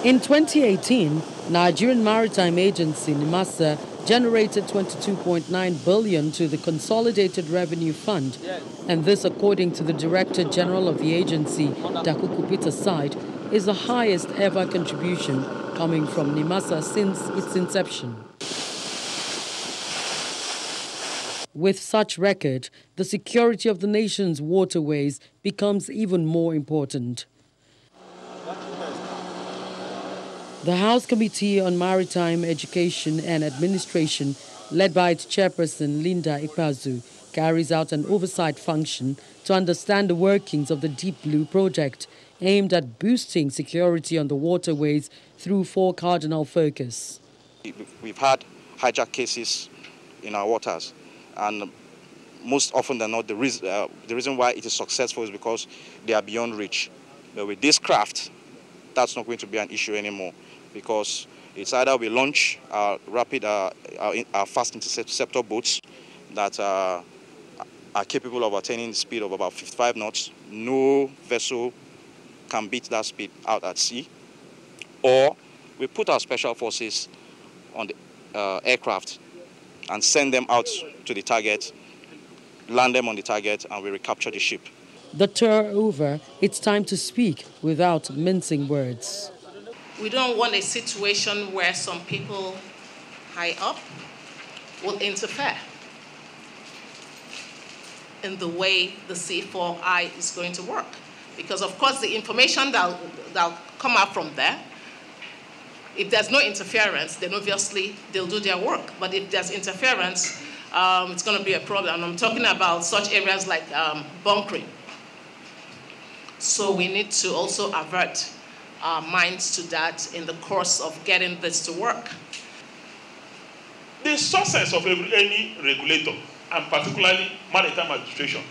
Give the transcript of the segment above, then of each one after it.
In 2018, Nigerian Maritime Agency, NIMASA, generated 22.9 billion to the Consolidated Revenue Fund. And this, according to the Director General of the agency, Dakuku Peter Side, is the highest ever contribution coming from NIMASA since its inception. With such record, the security of the nation's waterways becomes even more important. The House Committee on Maritime Education and Administration, led by its chairperson Linda Ikpeazu, carries out an oversight function to understand the workings of the Deep Blue project, aimed at boosting security on the waterways through 4 cardinal focus. We've had hijack cases in our waters, and most often than not, the reason why it is successful is because they are beyond reach. But with this craft, that's not going to be an issue anymore, because it's either we launch our fast interceptor boats that are capable of attaining the speed of about 55 knots. No vessel can beat that speed out at sea. Or we put our special forces on the aircraft and send them out to the target, land them on the target, and we recapture the ship. The tour over, it's time to speak without mincing words. We don't want a situation where some people high up will interfere in the way the C4I is going to work. Because of course the information that'll come out from there, if there's no interference, then obviously they'll do their work. But if there's interference, it's going to be a problem. I'm talking about such areas like bunkering. So we need to also avert our minds to that in the course of getting this to work. The success of any regulator, and particularly maritime administration,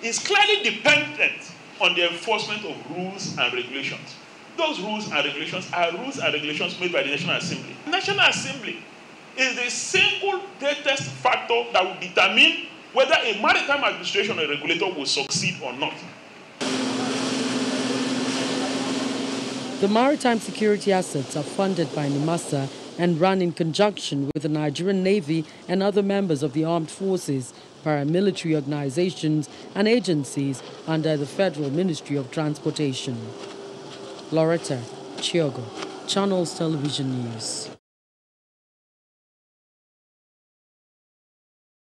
is clearly dependent on the enforcement of rules and regulations. Those rules and regulations are rules and regulations made by the National Assembly. The National Assembly is the single greatest factor that will determine whether a maritime administration or regulator will succeed or not. The maritime security assets are funded by NIMASA and run in conjunction with the Nigerian Navy and other members of the armed forces, paramilitary organizations and agencies under the Federal Ministry of Transportation. Loretta Chiogo, Channels Television News.